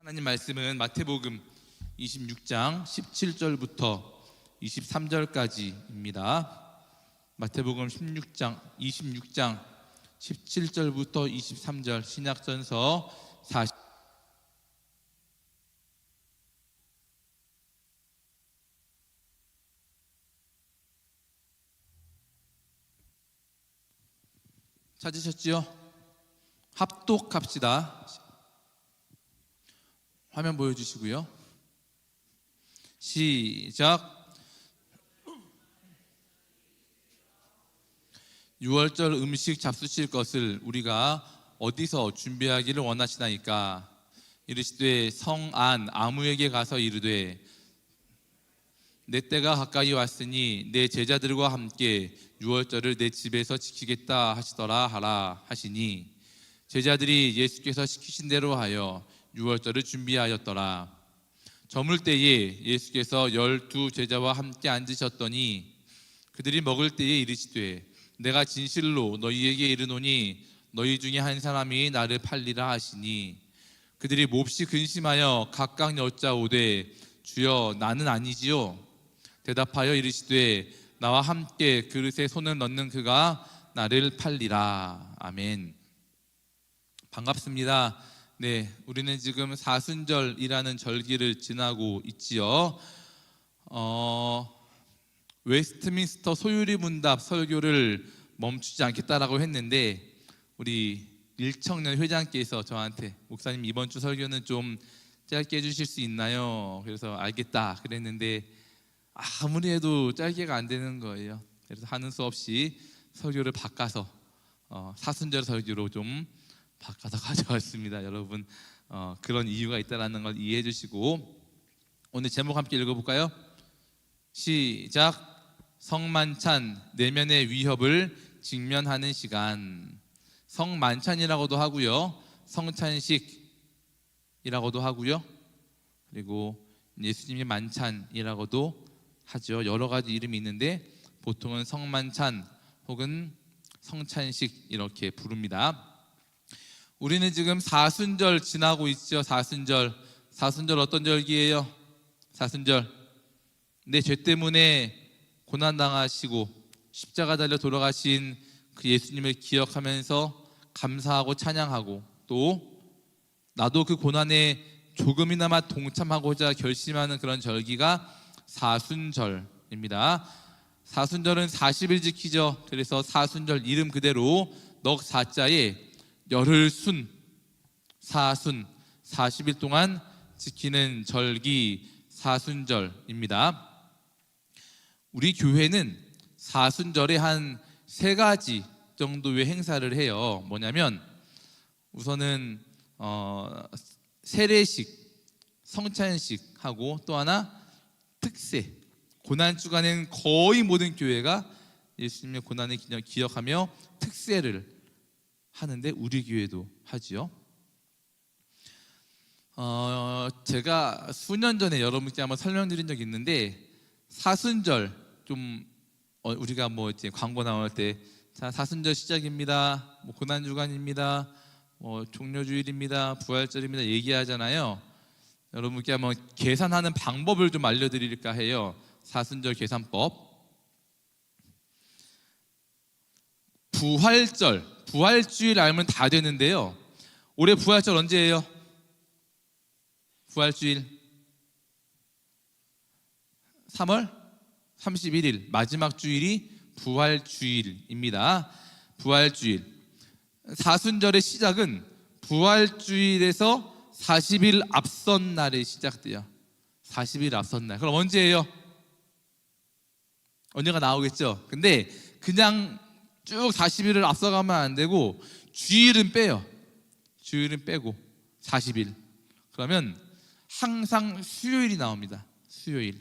하나님 말씀은 마태복음 26장 17절부터 23절까지입니다. 마태복음 26장 17절부터 23절 신약전서 40 찾으셨지요? 합독합시다. 화면 보여주시고요. 시작. 유월절 음식 잡수실 것을 우리가 어디서 준비하기를 원하시나이까? 이르시되 성 안 아무에게 가서 이르되 내 때가 가까이 왔으니 내 제자들과 함께 유월절을 내 집에서 지키겠다 하시더라 하라 하시니 제자들이 예수께서 시키신 대로 하여 유월절을 준비하였더라. 저물 때에 예수께서 12 제자와 함께 앉으셨더니 그들이 먹을 때에 이르시되 내가 진실로 너희에게 이르노니 너희 중에 한 사람이 나를 팔리라 하시니 그들이 몹시 근심하여 각각 여짜오되 주여 나는 아니지요. 대답하여 이르시되 나와 함께 그릇에 손을 넣는 그가 나를 팔리라. 아멘. 반갑습니다. 네, 우리는 지금 사순절이라는 절기를 지나고 있지요. 웨스트민스터 소유리 문답 설교를 멈추지 않겠다라고 했는데 우리 일청년 회장께서 저한테 목사님 이번 주 설교는 좀 짧게 해주실 수 있나요? 그래서 알겠다 그랬는데 아무리 해도 짧게가 안 되는 거예요. 그래서 하는 수 없이 설교를 바꿔서 사순절 설교로 좀 바꿔서 가져왔습니다. 여러분 그런 이유가 있다는 걸 이해해 주시고 오늘 제목 함께 읽어볼까요? 시작. 성만찬 내면의 위협을 직면하는 시간. 성만찬이라고도 하고요, 성찬식이라고도 하고요, 그리고 예수님의 만찬이라고도 하죠. 여러 가지 이름이 있는데 보통은 성만찬 혹은 성찬식 이렇게 부릅니다. 우리는 지금 사순절 지나고 있죠. 사순절 어떤 절기예요? 사순절 내 죄 때문에 고난당하시고 십자가 달려 돌아가신 그 예수님을 기억하면서 감사하고 찬양하고 또 나도 그 고난에 조금이나마 동참하고자 결심하는 그런 절기가 사순절입니다. 사순절은 40일 지키죠. 그래서 사순절 이름 그대로 넉사자에 열흘 순, 사순 40일 동안 지키는 절기 사순절입니다. 우리 교회는 사순절에 한 3가지 정도의 행사를 해요. 뭐냐면 우선은 세례식, 성찬식 하고 또 하나 특세. 고난주간에는 거의 모든 교회가 예수님의 고난을 기억하며 특세를 하는데 우리 교회도 하지요. 제가 수년 전에 여러분께 한번 설명드린 적이 있는데 사순절 좀 우리가 뭐 이제 광고 나올 때 자, 사순절 시작입니다. 뭐 고난주간입니다. 뭐 종료주일입니다. 부활절입니다. 얘기하잖아요. 여러분께 한번 계산하는 방법을 좀 알려드릴까 해요. 사순절 계산법. 부활주일 알면 다 되는데요. 올해 부활절 언제예요? 부활주일 3월 31일 마지막 주일이 부활주일입니다. 부활주일. 사순절의 시작은 부활주일에서 40일 앞선 날에 시작돼요. 40일 앞선 날. 그럼 언제예요? 언제가 나오겠죠. 근데 그냥 쭉 40일을 앞서가면 안 되고 주일은 빼요. 주일은 빼고 40일. 그러면 항상 수요일이 나옵니다. 수요일.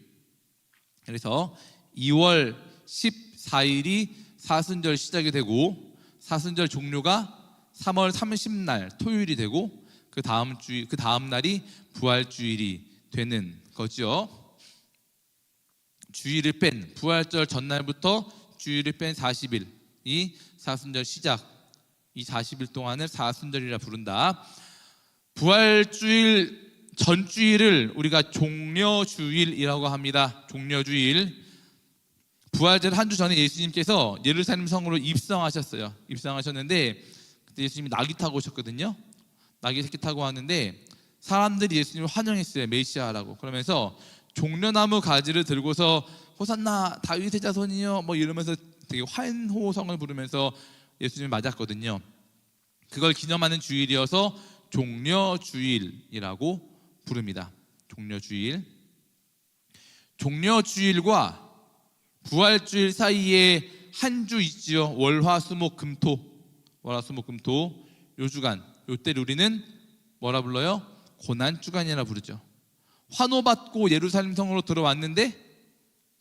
그래서 2월 14일이 사순절 시작이 되고 사순절 종료가 3월 30날 토요일이 되고 그 다음 날이 부활주일이 되는 거죠. 주일을 뺀 부활절 전날부터 주일을 뺀 40일이 사순절 시작. 이 40일 동안을 사순절이라 부른다. 부활주일 전주일을 우리가 종려주일이라고 합니다. 종려주일. 부활절 한 주 전에 예수님께서 예루살렘 성으로 입성하셨어요. 입성하셨는데 그때 예수님이 나귀 타고 오셨거든요. 나귀 새끼 타고 왔는데 사람들이 예수님을 환영했어요. 메시아라고. 그러면서 종려나무 가지를 들고서 호산나 다윗의 자손이요 뭐 이러면서 되게 환호성을 부르면서 예수님을 맞았거든요. 그걸 기념하는 주일이어서 종려주일이라고 부릅니다. 종려주일. 종려주일과 부활주일 사이에 한 주 있지요. 월화수목금토. 월화수목금토 요 주간. 요때를 우리는 뭐라 불러요? 고난주간이라 부르죠. 환호받고 예루살렘 성으로 들어왔는데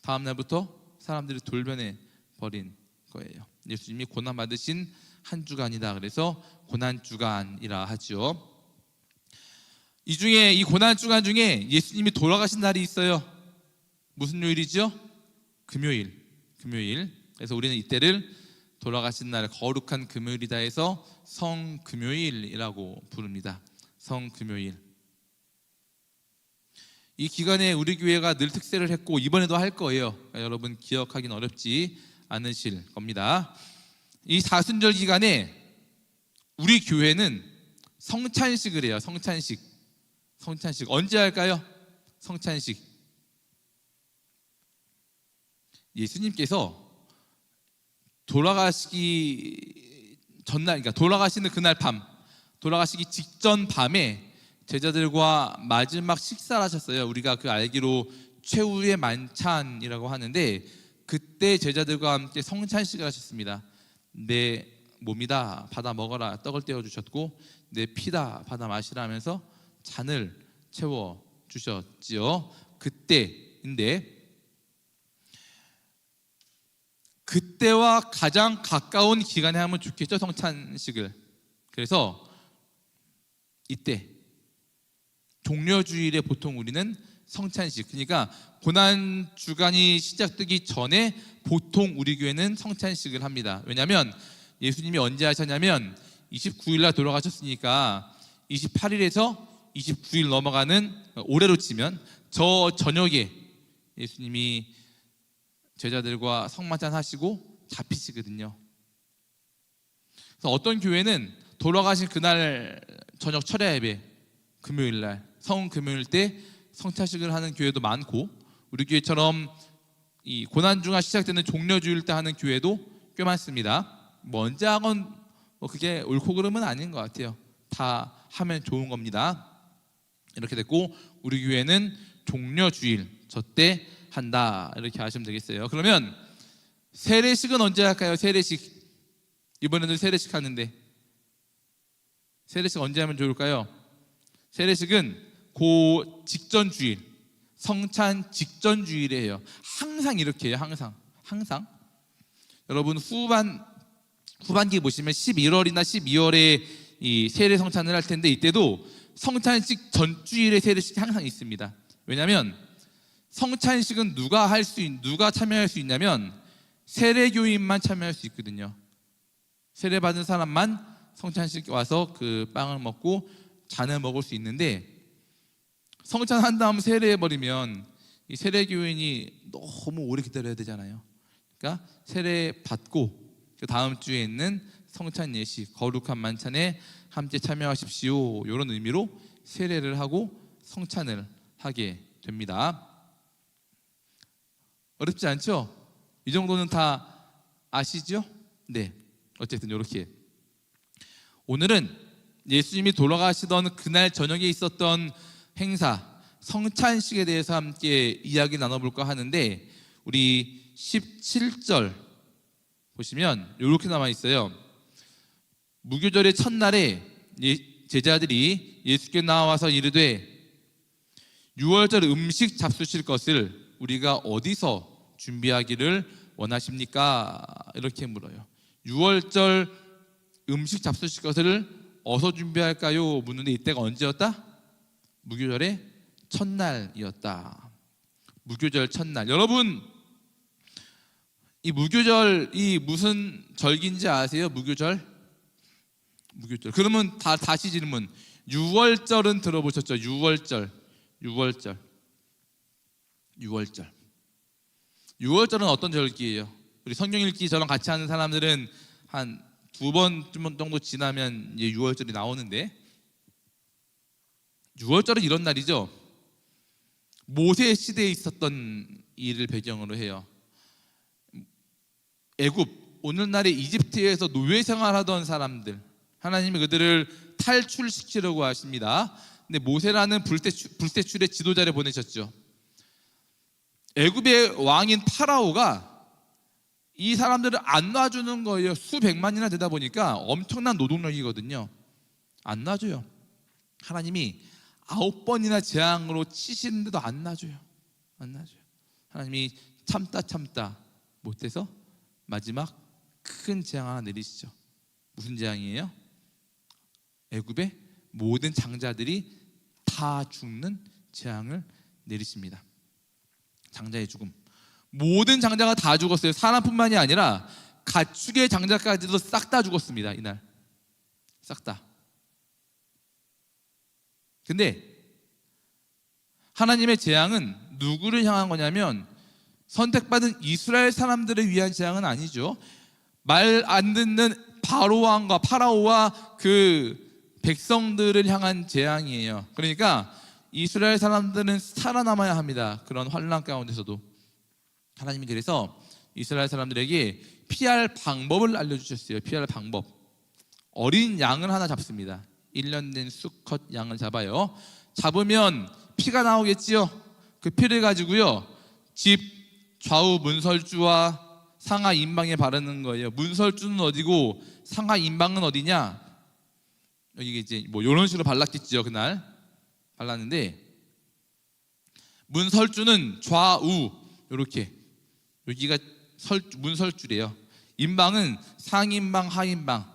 다음 날부터 사람들이 돌변해 버린 거예요. 예수님이 고난 받으신 한 주간이다. 그래서 고난주간이라 하죠. 이 중에 이 고난주간 중에 예수님이 돌아가신 날이 있어요. 무슨 요일이죠? 금요일. 그래서 우리는 이때를 돌아가신 날 거룩한 금요일이다 해서 성금요일이라고 부릅니다. 성금요일. 이 기간에 우리 교회가 늘 특세를 했고 이번에도 할 거예요. 그러니까 여러분 기억하기는 어렵지 않으실 겁니다. 이 사순절 기간에 우리 교회는 성찬식을 해요. 성찬식 언제 할까요? 성찬식. 예수님께서 돌아가시기 전날, 그러니까 돌아가시는 그날 밤, 돌아가시기 직전 밤에 제자들과 마지막 식사를 하셨어요. 우리가 그 알기로 최후의 만찬이라고 하는데 그때 제자들과 함께 성찬식을 하셨습니다. 내 몸이다 받아 먹어라 떡을 떼어 주셨고 내 피다 받아 마시라 하면서 잔을 채워 주셨지요. 그때인데 그때와 가장 가까운 기간에 하면 좋겠죠. 성찬식을. 그래서 이때 종려주일에 보통 우리는 성찬식, 그러니까 고난주간이 시작되기 전에 보통 우리 교회는 성찬식을 합니다. 왜냐하면 예수님이 언제 하셨냐면 29일 날 돌아가셨으니까 28일에서 29일 넘어가는 올해로 치면 저 저녁에 예수님이 제자들과 성만찬 하시고 잡히시거든요. 그래서 어떤 교회는 돌아가신 그날 저녁 철야 예배 금요일 날 성금요일 때 성찬식을 하는 교회도 많고 우리 교회처럼 이 고난주가 시작되는 종려주일 때 하는 교회도 꽤 많습니다. 뭐 언제 하건 뭐 그게 옳고 그름은 아닌 것 같아요. 다 하면 좋은 겁니다. 이렇게 됐고 우리 교회는 종려주일 저때 한다 이렇게 하시면 되겠어요. 그러면 세례식은 언제 할까요? 세례식 이번에도 세례식 하는데 세례식 언제 하면 좋을까요? 세례식은 그 직전 주일 성찬 직전 주일에 해요. 항상 이렇게 해요. 항상 여러분 후반기에 보시면 11월이나 12월에 이 세례 성찬을 할 텐데 이때도 성찬식 전주일에 세례식이 항상 있습니다. 왜냐하면 성찬식은 누가 참여할 수 있냐면 세례교인만 참여할 수 있거든요. 세례 받은 사람만 성찬식 와서 그 빵을 먹고 잔을 먹을 수 있는데 성찬 한 다음 세례해버리면 이 세례교인이 너무 오래 기다려야 되잖아요. 그러니까 세례 받고 그 다음 주에 있는 성찬 예식 거룩한 만찬에 함께 참여하십시오. 이런 의미로 세례를 하고 성찬을 하게 됩니다. 어렵지 않죠? 이 정도는 다 아시죠? 네, 어쨌든 이렇게 오늘은 예수님이 돌아가시던 그날 저녁에 있었던 행사 성찬식에 대해서 함께 이야기 나눠볼까 하는데 우리 17절 보시면 이렇게 남아 있어요. 무교절의 첫날에 제자들이 예수께 나와서 이르되 6월절 음식 잡수실 것을 우리가 어디서 준비하기를 원하십니까? 이렇게 물어요. 6월절 음식 잡수실 것을 어디서 준비할까요? 묻는데 이때가 언제였다? 무교절의 첫날이었다. 무교절 첫날. 여러분 이 무교절이 무슨 절기인지 아세요? 무교절. 그러면 다시 질문. 6월절은 들어보셨죠? 6월절. 유월절. 유월절은 어떤 절기예요? 우리 성경 읽기 저랑 같이 하는 사람들은 한 2번 정도 지나면 이제 유월절이 나오는데, 유월절은 이런 날이죠. 모세 시대에 있었던 일을 배경으로 해요. 애굽, 오늘날의 이집트에서 노예 생활하던 사람들, 하나님이 그들을 탈출시키려고 하십니다. 근데 모세라는 불세출의 지도자를 보내셨죠. 애굽의 왕인 파라오가 이 사람들을 안 놔주는 거예요. 수백만이나 되다 보니까 엄청난 노동력이거든요. 안 놔줘요. 하나님이 9번이나 재앙으로 치시는데도 안 놔줘요. 하나님이 참다 못해서 마지막 큰 재앙 하나 내리시죠. 무슨 재앙이에요? 애굽의 모든 장자들이 다 죽는 재앙을 내리십니다. 장자의 죽음. 모든 장자가 다 죽었어요. 사람뿐만이 아니라 가축의 장자까지도 싹 다 죽었습니다. 이날 싹 다. 근데 하나님의 재앙은 누구를 향한 거냐면 선택받은 이스라엘 사람들을 위한 재앙은 아니죠. 말 안 듣는 바로왕과 파라오와 그 백성들을 향한 재앙이에요. 그러니까 이스라엘 사람들은 살아남아야 합니다. 그런 환난 가운데서도 하나님이 그래서 이스라엘 사람들에게 피할 방법을 알려주셨어요. 피할 방법. 어린 양을 하나 잡습니다. 1년 된 수컷 양을 잡아요. 잡으면 피가 나오겠지요. 그 피를 가지고요, 집 좌우 문설주와 상하 임방에 바르는 거예요. 문설주는 어디고 상하 임방은 어디냐? 여기 이제 뭐 이런 식으로 발랐겠지요. 그날 발랐는데, 문설주는 좌우 이렇게, 여기가 문설주래요. 임방은 상임방, 하임방,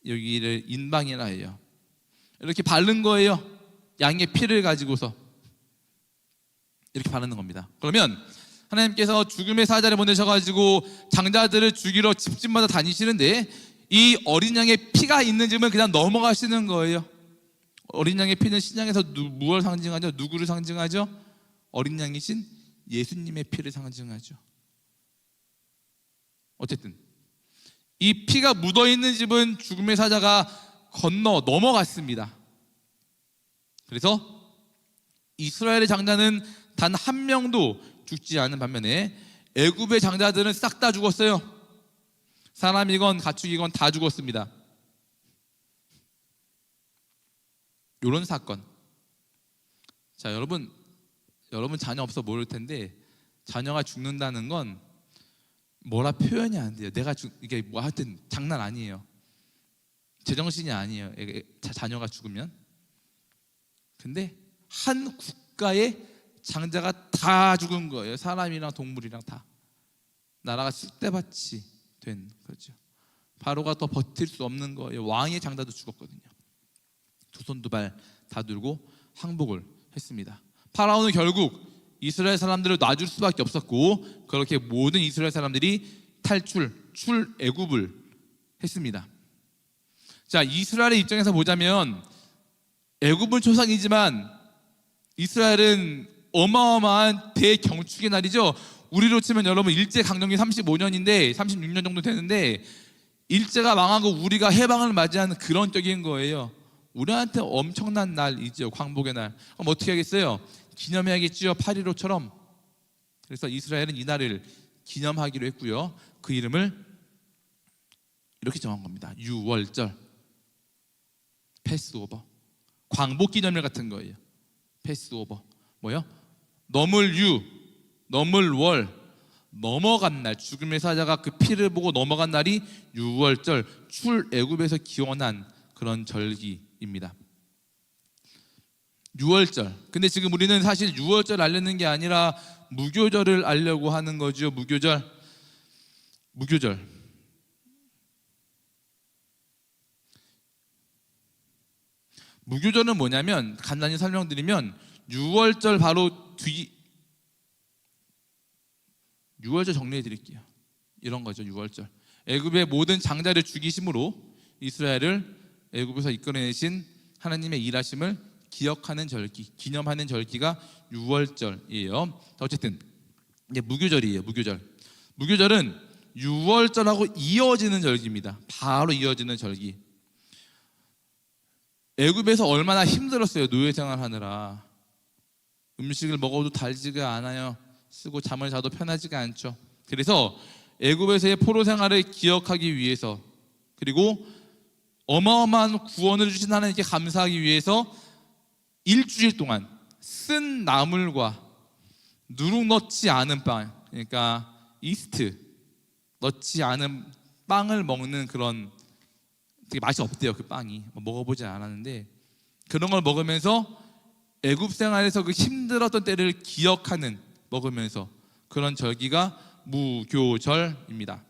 여기를 인방이라 해요. 이렇게 바른 거예요. 양의 피를 가지고서 이렇게 바르는 겁니다. 그러면 하나님께서 죽음의 사자를 보내셔가지고 장자들을 죽이러 집집마다 다니시는데, 이 어린 양의 피가 있는 집은 그냥 넘어가시는 거예요. 어린 양의 피는 신약에서 무엇을 상징하죠? 누구를 상징하죠? 어린 양이신 예수님의 피를 상징하죠. 어쨌든 이 피가 묻어있는 집은 죽음의 사자가 넘어갔습니다. 그래서 이스라엘의 장자는 단 한 명도 죽지 않은 반면에 애굽의 장자들은 싹 다 죽었어요. 사람이건 가축이건 다 죽었습니다. 이런 사건. 자, 여러분 자녀 없어 모를 텐데, 자녀가 죽는다는 건 뭐라 표현이 안 돼요. 이게 뭐 하여튼 장난 아니에요. 제정신이 아니에요. 자녀가 죽으면. 근데 한 국가의 장자가 다 죽은 거예요. 사람이랑 동물이랑 다. 나라가 쑥대밭이 된 거죠. 바로가 더 버틸 수 없는 거예요. 왕의 장자도 죽었거든요. 두 손 두 발 다 들고 항복을 했습니다. 파라오는 결국 이스라엘 사람들을 놔줄 수밖에 없었고, 그렇게 모든 이스라엘 사람들이 출애굽을 했습니다. 자, 이스라엘의 입장에서 보자면 애굽은 초상이지만 이스라엘은 어마어마한 대경축의 날이죠. 우리로 치면 여러분 일제강점기 35년인데 36년 정도 되는데, 일제가 망하고 우리가 해방을 맞이하는 그런 적인 거예요. 우리한테 엄청난 날이죠. 광복의 날. 그럼 어떻게 하겠어요? 기념해야겠죠. 8.15처럼. 그래서 이스라엘은 이 날을 기념하기로 했고요. 그 이름을 이렇게 정한 겁니다. 유월절, 패스오버. 광복 기념일 같은 거예요. 패스오버. 뭐요? 넘을 월, 넘어간 날, 죽음의 사자가 그 피를 보고 넘어간 날이 유월절, 출애굽에서 기원한 그런 절기입니다. 유월절. 근데 지금 우리는 사실 유월절 알려는 게 아니라 무교절을 알려고 하는 거죠. 무교절. 무교절은 뭐냐면, 간단히 설명드리면, 유월절 바로 유월절 정리해 드릴게요. 이런 거죠. 유월절. 애굽의 모든 장자를 죽이심으로 이스라엘을 애굽에서 이끌어내신 하나님의 일하심을 기억하는 절기, 기념하는 절기가 유월절이에요. 어쨌든 이제 무교절이에요. 무교절은 유월절하고 이어지는 절기입니다. 바로 이어지는 절기. 애굽에서 얼마나 힘들었어요. 노예 생활하느라. 음식을 먹어도 달지가 않아요. 쓰고 잠을 자도 편하지가 않죠. 그래서 애굽에서의 포로 생활을 기억하기 위해서, 그리고 어마어마한 구원을 주신 하나님께 감사하기 위해서 일주일 동안 쓴 나물과 누룩 넣지 않은 빵, 그러니까 이스트 넣지 않은 빵을 먹는 그런, 되게 맛이 없대요. 그 빵이 먹어보지 않았는데, 그런 걸 먹으면서 애굽 생활에서 그 힘들었던 때를 기억하는, 먹으면서 그런 절기가 무교절입니다.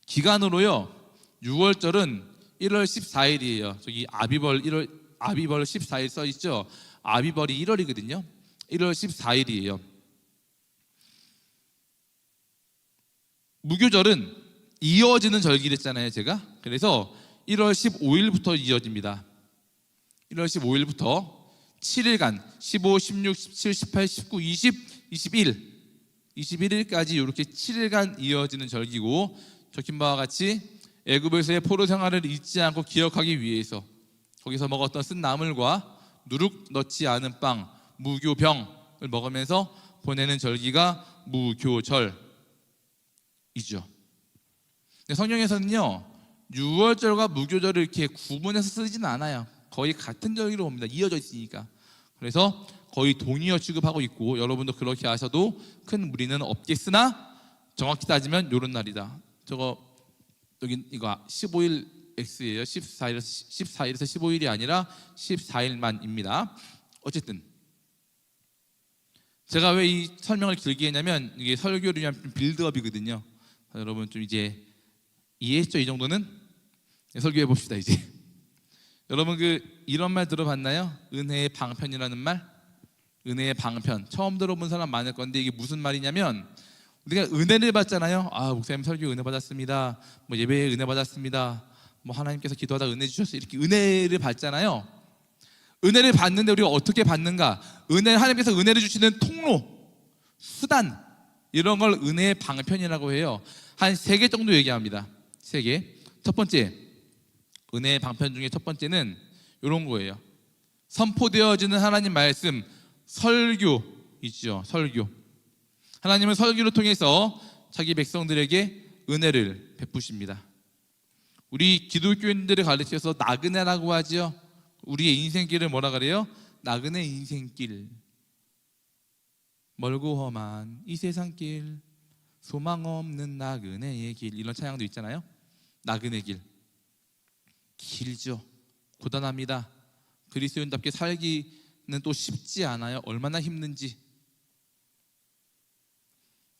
기간으로요, 6월절은 1월 14일이에요. 저기 아비벌 14일 써 있죠. 아비벌이 1월이거든요. 1월 14일이에요. 무교절은 이어지는 절기랬잖아요, 제가. 그래서 1월 15일부터 이어집니다. 1월 15일부터 7일간 15, 16, 17, 18, 19, 20, 21, 21일까지 이렇게 7일간 이어지는 절기고, 적힌 바와 같이 애굽에서의 포로 생활을 잊지 않고 기억하기 위해서 거기서 먹었던 쓴 나물과 누룩 넣지 않은 빵, 무교병을 먹으면서 보내는 절기가 무교절이죠. 성경에서는요, 6월절과 무교절을 이렇게 구분해서 쓰지는 않아요. 거의 같은 절기로 봅니다. 이어져 있으니까. 그래서 거의 동의어 취급하고 있고, 여러분도 그렇게 하셔도 큰 무리는 없겠으나, 정확히 따지면 이런 날이다. 여기 이거 15일 X예요. 14일에서 15일이 아니라 14일만입니다. 어쨌든 제가 왜 이 설명을 길게 했냐면, 이게 설교를 위한 빌드업이거든요. 여러분 좀 이제 이해했죠? 이 정도는? 설교해 봅시다 이제. 여러분 이런 말 들어봤나요? 은혜의 방편이라는 말? 은혜의 방편. 처음 들어본 사람 많을 건데, 이게 무슨 말이냐면, 우리가 은혜를 받잖아요. 목사님 설교 은혜 받았습니다. 예배에 은혜 받았습니다. 하나님께서 기도하다 은혜 주셨어요. 이렇게 은혜를 받잖아요. 은혜를 받는데 우리가 어떻게 받는가? 하나님께서 은혜를 주시는 통로, 수단, 이런 걸 은혜의 방편이라고 해요. 한 3개 정도 얘기합니다. 3개. 첫 번째, 은혜의 방편 중에 첫 번째는 이런 거예요. 선포되어지는 하나님 말씀, 설교이죠. 설교. 하나님은 설교를 통해서 자기 백성들에게 은혜를 베푸십니다. 우리 기독교인들을 가르쳐서 나그네라고 하죠. 우리의 인생길을 뭐라 그래요? 나그네 인생길. 멀고 험한 이 세상길, 소망 없는 나그네의 길, 이런 찬양도 있잖아요. 나그네 길. 길죠. 고단합니다. 그리스도인답게 살기는 또 쉽지 않아요. 얼마나 힘든지.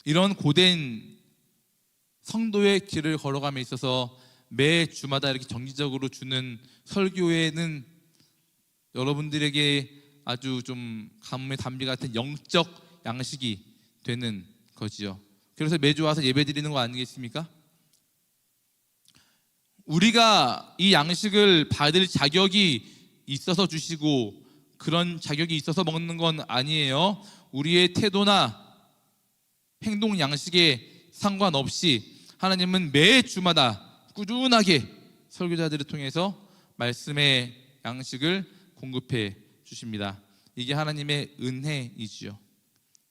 이런 고된 성도의 길을 걸어감에 있어서 매 주마다 이렇게 정기적으로 주는 설교회는 여러분들에게 아주 좀 가뭄의 단비 같은 영적 양식이 되는 거지요. 그래서 매주 와서 예배 드리는 거 아니겠습니까? 우리가 이 양식을 받을 자격이 있어서 주시고, 그런 자격이 있어서 먹는 건 아니에요. 우리의 태도나 행동 양식에 상관없이 하나님은 매 주마다 꾸준하게 설교자들을 통해서 말씀의 양식을 공급해 주십니다. 이게 하나님의 은혜이지요.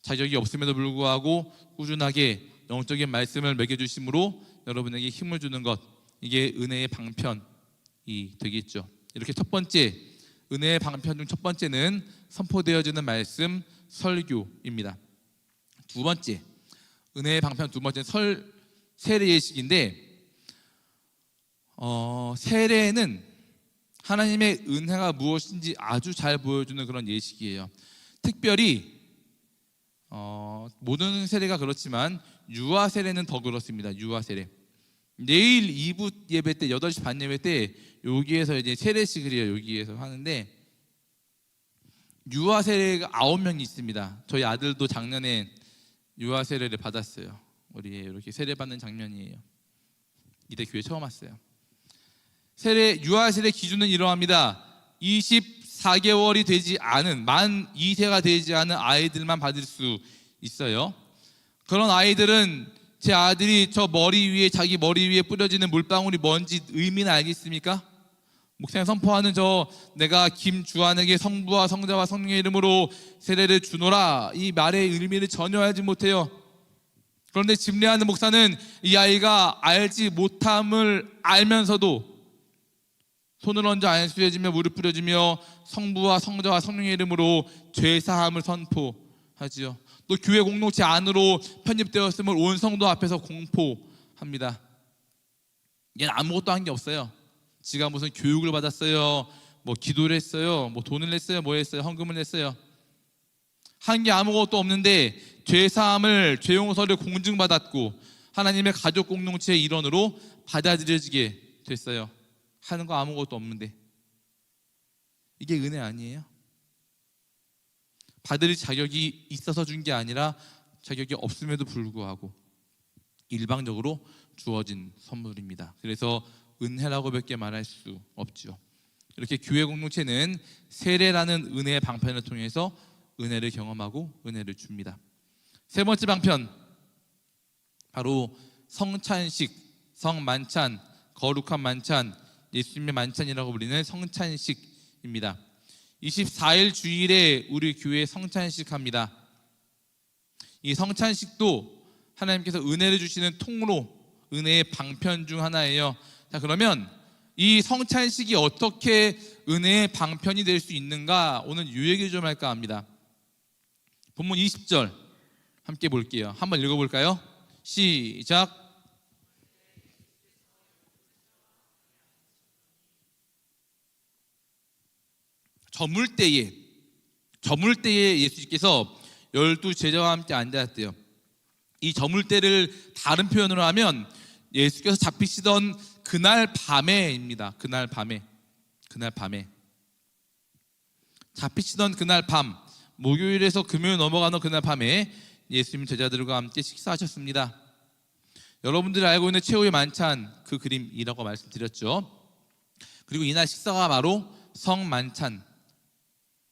자격이 없음에도 불구하고 꾸준하게 영적인 말씀을 먹여주심으로 여러분에게 힘을 주는 것, 이게 은혜의 방편이 되겠죠. 이렇게 첫 번째, 은혜의 방편 중 첫 번째는 선포되어지는 말씀, 설교입니다. 두 번째, 은혜의 방편 두 번째는 세례 예식인데, 세례는 하나님의 은혜가 무엇인지 아주 잘 보여주는 그런 예식이에요. 특별히 모든 세례가 그렇지만 유아 세례는 더 그렇습니다. 유아 세례. 내일 2부 예배 때, 8시 반 예배 때 여기에서 이제 세례식을 해요. 여기에서 하는데, 유아 세례가 9명이 있습니다. 저희 아들도 작년에 유아 세례를 받았어요. 우리 이렇게 세례 받는 장면이에요. 이때 교회 처음 왔어요. 유아 세례 기준은 이러합니다. 20 4개월이 되지 않은, 만 2세가 되지 않은 아이들만 받을 수 있어요. 그런 아이들은 제 아들이 저 머리 위에, 자기 머리 위에 뿌려지는 물방울이 뭔지 의미는 알겠습니까? 목사님 선포하는 저 내가 김주환에게 성부와 성자와 성령의 이름으로 세례를 주노라, 이 말의 의미를 전혀 알지 못해요. 그런데 집례하는 목사는 이 아이가 알지 못함을 알면서도 손을 얹어 안수해주며 물을 뿌려주며 성부와 성자와 성령의 이름으로 죄사함을 선포하지요. 또 교회 공동체 안으로 편입되었음을 온 성도 앞에서 공포합니다. 얘는 아무것도 한 게 없어요. 지가 무슨 교육을 받았어요, 뭐 기도를 했어요, 뭐 돈을 냈어요, 뭐 했어요, 헌금을 냈어요. 한 게 아무것도 없는데 죄사함을, 죄용서를 공증받았고 하나님의 가족 공동체의 일원으로 받아들여지게 됐어요. 하는 거 아무것도 없는데. 이게 은혜 아니에요? 받을 자격이 있어서 준 게 아니라 자격이 없음에도 불구하고 일방적으로 주어진 선물입니다. 그래서 은혜라고 몇 개 말할 수 없죠. 이렇게 교회 공동체는 세례라는 은혜의 방편을 통해서 은혜를 경험하고 은혜를 줍니다. 세 번째 방편, 바로 성찬식, 성만찬, 거룩한 만찬, 예수님의 만찬이라고 불리는 성찬식입니다. 24일 주일에 우리 교회 성찬식 합니다. 이 성찬식도 하나님께서 은혜를 주시는 통로, 은혜의 방편 중 하나예요. 자, 그러면 이 성찬식이 어떻게 은혜의 방편이 될 수 있는가, 오늘 이 얘기 좀 할까 합니다. 본문 20절 함께 볼게요. 한번 읽어볼까요? 시작. 저물 때에 예수님께서 12 제자와 함께 앉았대요. 이 저물 때를 다른 표현으로 하면 예수께서 잡히시던 그날 밤에입니다. 그날 밤에 잡히시던 그날 밤, 목요일에서 금요일 넘어가는 그날 밤에 예수님 제자들과 함께 식사하셨습니다. 여러분들이 알고 있는 최후의 만찬, 그 그림이라고 말씀드렸죠. 그리고 이날 식사가 바로 성만찬,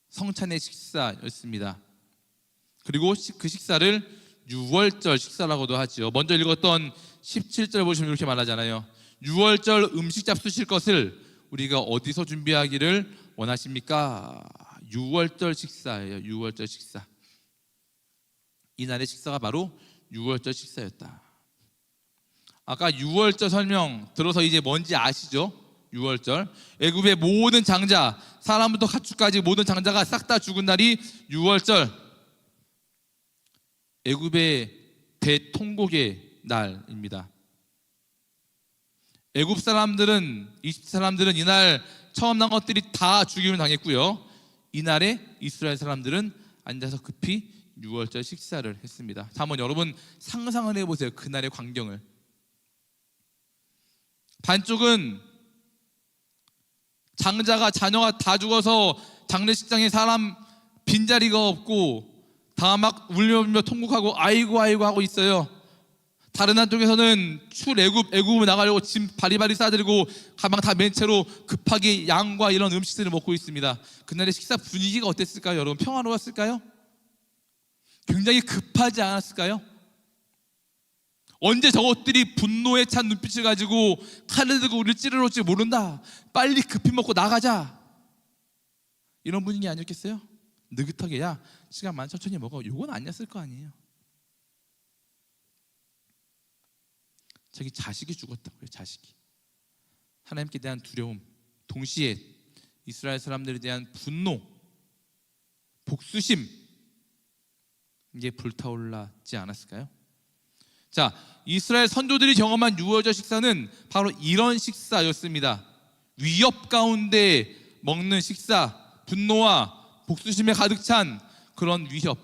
성찬의 식사였습니다. 그리고 그 식사를 유월절 식사라고도 하죠. 먼저 읽었던 17절 보시면 이렇게 말하잖아요. 유월절 음식 잡수실 것을 우리가 어디서 준비하기를 원하십니까? 유월절 식사예요. 유월절 식사. 이날의 식사가 바로 유월절 식사였다. 아까 유월절 설명 들어서 이제 뭔지 아시죠? 유월절, 애굽의 모든 장자, 사람부터 가축까지 모든 장자가 싹 다 죽은 날이 유월절, 애굽의 대통곡의 날입니다. 애굽 사람들은, 이집트 사람들은 이날 처음 난 것들이 다 죽임을 당했고요. 이날에 이스라엘 사람들은 앉아서 급히 유월절 식사를 했습니다. 자, 한번 여러분 상상을 해보세요. 그날의 광경을. 반쪽은 장자가, 자녀가 다 죽어서 장례식장에 사람 빈자리가 없고 다 막 울며 통곡하고 아이고 하고 있어요. 다른 한쪽에서는 애굽을 나가려고 짐 바리바리 싸들고 가방 다 맨 채로 급하게 양과 이런 음식들을 먹고 있습니다. 그날의 식사 분위기가 어땠을까요? 여러분, 평화로웠을까요? 굉장히 급하지 않았을까요? 언제 저것들이 분노에 찬 눈빛을 가지고 칼을 들고 우리를 찌르러 올지 모른다, 빨리 급히 먹고 나가자, 이런 분위기 아니었겠어요? 느긋하게, 야 시간 많아 천천히 먹어, 이건 아니었을 거 아니에요. 자기 자식이 죽었다고요. 자식이. 하나님께 대한 두려움, 동시에 이스라엘 사람들에 대한 분노, 복수심, 이게 불타올랐지 않았을까요? 자, 이스라엘 선조들이 경험한 유월절 식사는 바로 이런 식사였습니다. 위협 가운데 먹는 식사, 분노와 복수심에 가득 찬 그런 위협.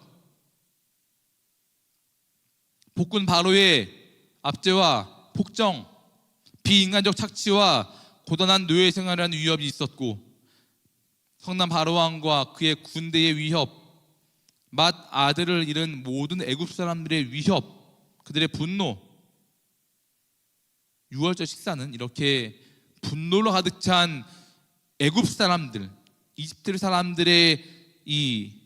복군 바로의 압제와 폭정, 비인간적 착취와 고단한 노예 생활이라는 위협이 있었고, 성남 바로왕과 그의 군대의 위협, 맏 아들을 잃은 모든 애굽 사람들의 위협, 그들의 분노. 유월절 식사는 이렇게 분노로 가득 찬 애굽 사람들, 이집트 사람들의 이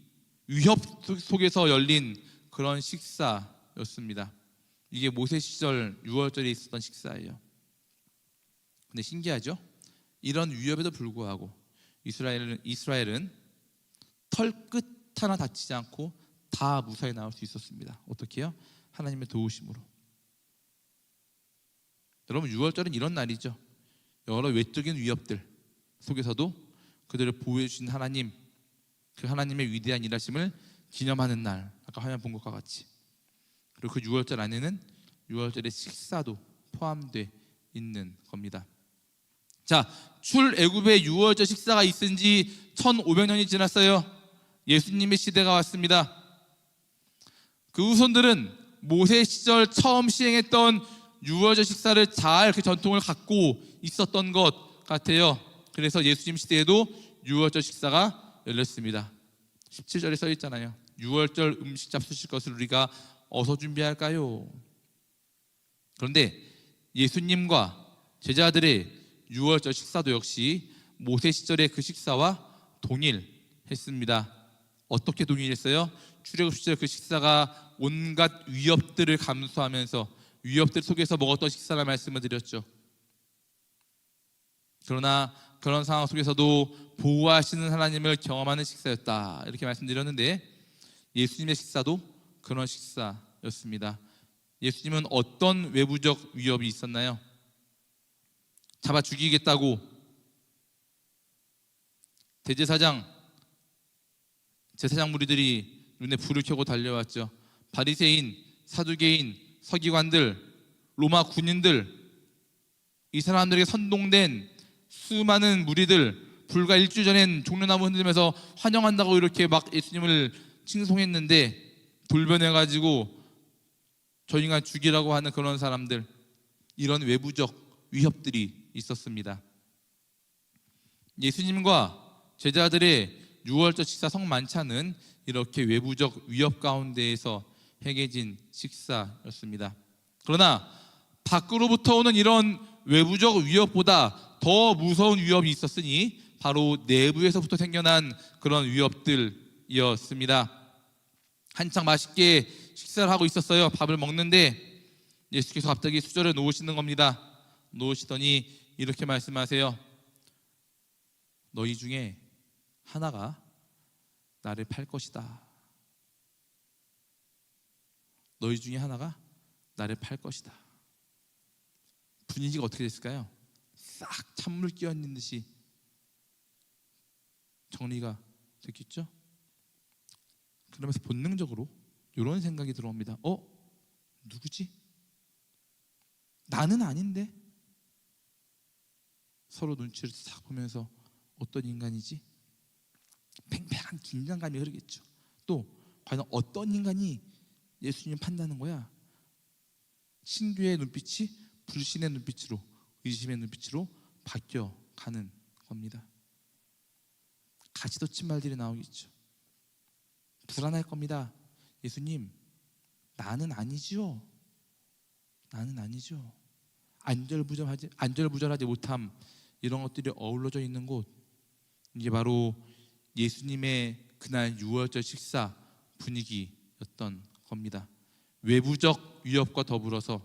위협 속에서 열린 그런 식사였습니다. 이게 모세 시절 유월절에 있었던 식사예요. 근데 신기하죠? 이런 위협에도 불구하고 이스라엘은 털끝 하나 다치지 않고 다 무사히 나올 수 있었습니다. 어떻게요? 하나님의 도우심으로. 여러분, 유월절은 이런 날이죠. 여러 외적인 위협들 속에서도 그들을 보호해 주신 하나님, 그 하나님의 위대한 일하심을 기념하는 날, 아까 화면 본 것과 같이. 그리고 그 유월절 안에는 유월절의 식사도 포함되어 있는 겁니다. 자, 출애굽의 유월절 식사가 있은 지 1500년이 지났어요. 예수님의 시대가 왔습니다. 그 후손들은 모세 시절 처음 시행했던 유월절 식사를 잘 그 전통을 갖고 있었던 것 같아요. 그래서 예수님 시대에도 유월절 식사가 열렸습니다. 17절에 써 있잖아요. 유월절 음식 잡수실 것을 우리가 어서 준비할까요? 그런데 예수님과 제자들의 유월절 식사도 역시 모세 시절의 그 식사와 동일했습니다. 어떻게 동일했어요? 출애굽 시절 그 식사가 온갖 위협들을 감수하면서 위협들 속에서 먹었던 식사라 말씀을 드렸죠. 그러나 그런 상황 속에서도 보호하시는 하나님을 경험하는 식사였다, 이렇게 말씀드렸는데, 예수님의 식사도 그런 식사였습니다. 예수님은 어떤 외부적 위협이 있었나요? 잡아 죽이겠다고 대제사장, 제사장 무리들이 눈에 불을 켜고 달려왔죠. 바리새인, 사두개인, 서기관들, 로마 군인들, 이 사람들에게 선동된 수많은 무리들, 불과 일주일 전엔 종려나무 흔들면서 환영한다고 이렇게 막 예수님을 칭송했는데, 돌변해가지고 저 인간 죽이라고 하는 그런 사람들, 이런 외부적 위협들이 있었습니다. 예수님과 제자들의 유월절 식사 성만찬은 이렇게 외부적 위협 가운데에서 행해진 식사였습니다. 그러나 밖으로부터 오는 이런 외부적 위협보다 더 무서운 위협이 있었으니 바로 내부에서부터 생겨난 그런 위협들이었습니다. 한창 맛있게 식사를 하고 있었어요. 밥을 먹는데 예수께서 갑자기 수저를 놓으시는 겁니다. 놓으시더니 이렇게 말씀하세요. 너희 중에 하나가 나를 팔 것이다. 너희 중에 하나가 나를 팔 것이다. 분위기가 어떻게 됐을까요? 싹 찬물 끼얹는 듯이 정리가 됐겠죠? 그러면서 본능적으로 이런 생각이 들어옵니다. 누구지? 나는 아닌데? 서로 눈치를 싹 보면서 어떤 인간이지? 팽팽한 긴장감이 흐르겠죠. 또 과연 어떤 인간이 예수님 판다는 거야? 신규의 눈빛이 불신의 눈빛으로, 의심의 눈빛으로 바뀌어가는 겁니다. 가지도친 말들이 나오겠죠. 불안할 겁니다. 예수님, 나는 아니죠. 나는 아니죠. 안절부절하지 못함, 이런 것들이 어우러져 있는 곳, 이게 바로 예수님의 그날 유월절 식사 분위기였던 겁니다. 외부적 위협과 더불어서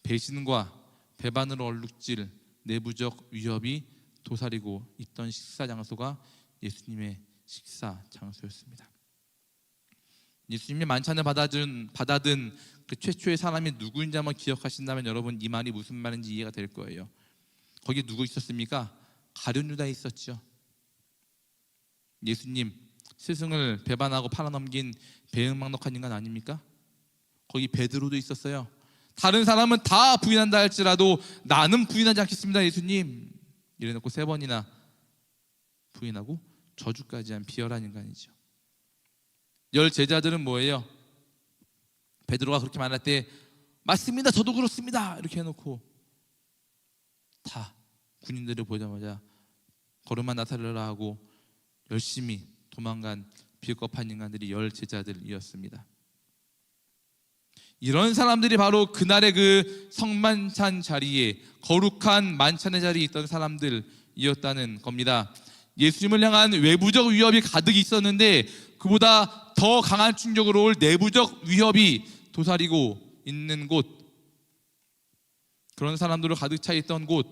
배신과 배반으로 얼룩질 내부적 위협이 도사리고 있던 식사 장소가 예수님의 식사 장소였습니다. 예수님의 만찬을 받아든 그 최초의 사람이 누구인지 한번 기억하신다면 여러분, 이 말이 무슨 말인지 이해가 될 거예요. 거기 누구 있었습니까? 가룟 유다 있었죠. 예수님 스승을 배반하고 팔아넘긴 배은망덕한 인간 아닙니까? 거기 베드로도 있었어요. 다른 사람은 다 부인한다 할지라도 나는 부인하지 않겠습니다, 예수님. 이래놓고 3번이나 부인하고 저주까지 한 비열한 인간이죠. 10 제자들은 뭐예요? 베드로가 그렇게 말할 때 맞습니다, 저도 그렇습니다 이렇게 해놓고 다 군인들을 보자마자 걸음만 나타내라 하고 열심히 도망간 비겁한 인간들이 10 제자들이었습니다. 이런 사람들이 바로 그날의 그 성만찬 자리에, 거룩한 만찬의 자리에 있던 사람들이었다는 겁니다. 예수님을 향한 외부적 위협이 가득 있었는데 그보다 더 강한 충격으로 올 내부적 위협이 도사리고 있는 곳, 그런 사람들로 가득 차 있던 곳,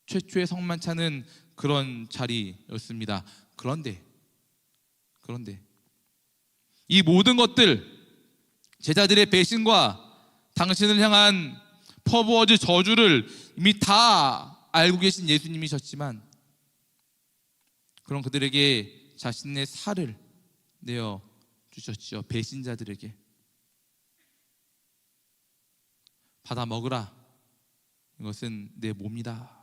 최초의 성만찬은 그런 자리였습니다. 그런데 이 모든 것들, 제자들의 배신과 당신을 향한 퍼부어질 저주를 이미 다 알고 계신 예수님이셨지만, 그런 그들에게 자신의 살을 내어 주셨지요. 배신자들에게. 받아 먹으라, 이것은 내 몸이다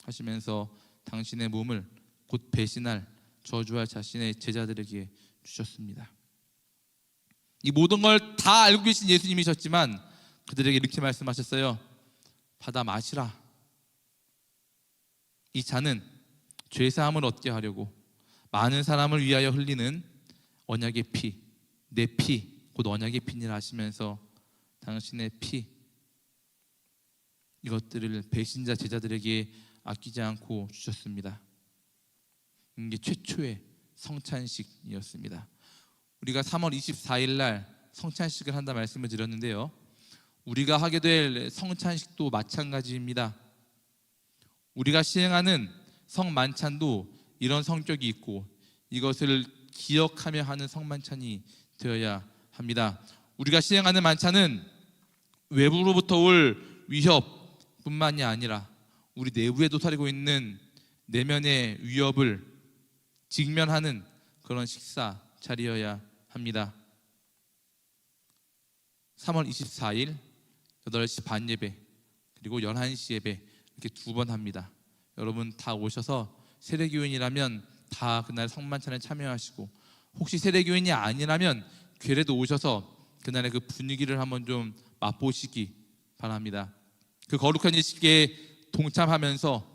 하시면서 당신의 몸을 곧 배신할, 저주할 자신의 제자들에게 주셨습니다. 이 모든 걸 다 알고 계신 예수님이셨지만 그들에게 이렇게 말씀하셨어요. 받아 마시라. 이 잔은 죄사함을 얻게 하려고 많은 사람을 위하여 흘리는 언약의 피, 내 피, 곧 언약의 피니라 하시면서 당신의 피, 이것들을 배신자 제자들에게 아끼지 않고 주셨습니다. 이게 최초의 성찬식이었습니다. 우리가 3월 24일 날 성찬식을 한다 말씀을 드렸는데요, 우리가 하게 될 성찬식도 마찬가지입니다. 우리가 시행하는 성만찬도 이런 성격이 있고 이것을 기억하며 하는 성만찬이 되어야 합니다. 우리가 시행하는 만찬은 외부로부터 올 위협뿐만이 아니라 우리 내부에 도사리고 있는 내면의 위협을 직면하는 그런 식사 자리여야 합니다. 3월 24일 8시 반 예배 그리고 11시 예배 이렇게 두 번 합니다. 여러분 다 오셔서 세례교인이라면 다 그날 성만찬에 참여하시고, 혹시 세례교인이 아니라면 교회에도 오셔서 그날의 그 분위기를 한번 좀 맛보시기 바랍니다. 그 거룩한 예식에 동참하면서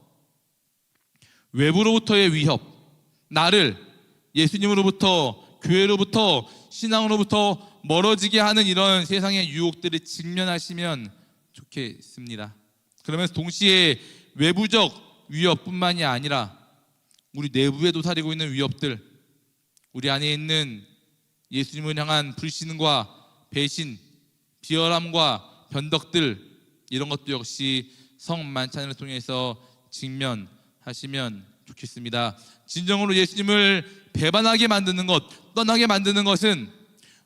외부로부터의 위협, 나를 예수님으로부터, 교회로부터, 신앙으로부터 멀어지게 하는 이런 세상의 유혹들을 직면하시면 좋겠습니다. 그러면서 동시에 외부적 위협뿐만이 아니라 우리 내부에 도사리고 있는 위협들, 우리 안에 있는 예수님을 향한 불신과 배신, 비열함과 변덕들, 이런 것도 역시 성만찬을 통해서 직면하시면 좋겠습니다. 진정으로 예수님을 배반하게 만드는 것, 떠나게 만드는 것은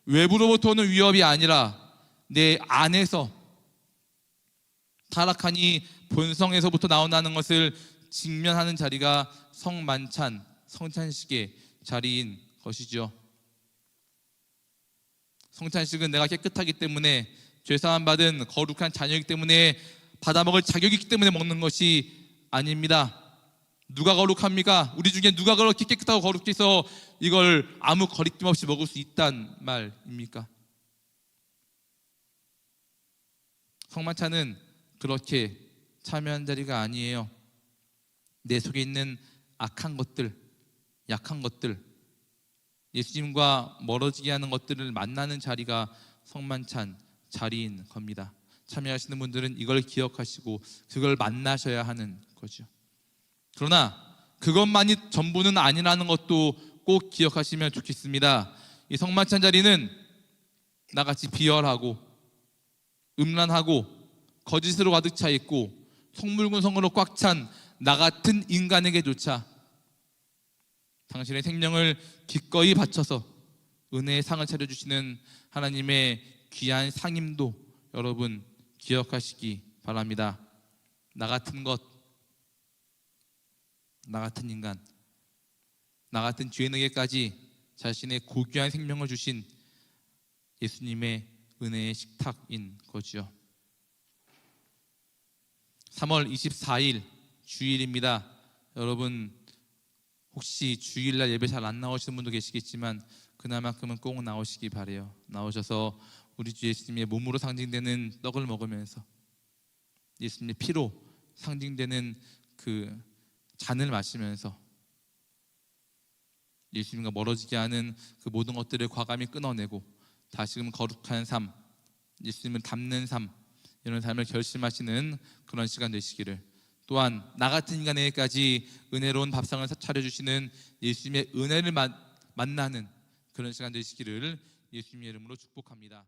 외부로부터 오는 위협이 아니라 내 안에서 타락하니 본성에서부터 나온다는 것을 직면하는 자리가 성만찬, 성찬식의 자리인 것이죠. 성찬식은 내가 깨끗하기 때문에, 죄사함 받은 거룩한 자녀이기 때문에, 받아먹을 자격이 있기 때문에 먹는 것이 아닙니다. 누가 거룩합니까? 우리 중에 누가 그렇게 깨끗하고 거룩해서 이걸 아무 거리낌 없이 먹을 수 있단 말입니까? 성만찬은 그렇게 참여한 자리가 아니에요. 내 속에 있는 악한 것들, 약한 것들, 예수님과 멀어지게 하는 것들을 만나는 자리가 성만찬 자리인 겁니다. 참여하시는 분들은 이걸 기억하시고 그걸 만나셔야 하는 거죠. 그러나 그것만이 전부는 아니라는 것도 꼭 기억하시면 좋겠습니다. 이 성만찬 자리는 나같이 비열하고 음란하고 거짓으로 가득 차 있고 속물군성으로 꽉 찬 나 같은 인간에게조차 당신의 생명을 기꺼이 바쳐서 은혜의 상을 차려주시는 하나님의 귀한 상임도 여러분 기억하시기 바랍니다. 나 같은 것, 나 같은 인간, 나 같은 죄인에게까지 자신의 고귀한 생명을 주신 예수님의 은혜의 식탁인 거지요. 3월 24일 주일입니다. 여러분 혹시 주일날 예배 잘 안 나오시는 분도 계시겠지만 그날만큼은 꼭 나오시기 바래요. 나오셔서 우리 주 예수님의 몸으로 상징되는 떡을 먹으면서 예수님의 피로 상징되는 그 잔을 마시면서 예수님과 멀어지게 하는 그 모든 것들을 과감히 끊어내고 다시금 거룩한 삶, 예수님을 닮는 삶, 이런 삶을 결심하시는 그런 시간 되시기를 또한 나 같은 인간에게까지 은혜로운 밥상을 차려주시는 예수님의 은혜를 만나는 그런 시간 되시기를 예수님의 이름으로 축복합니다.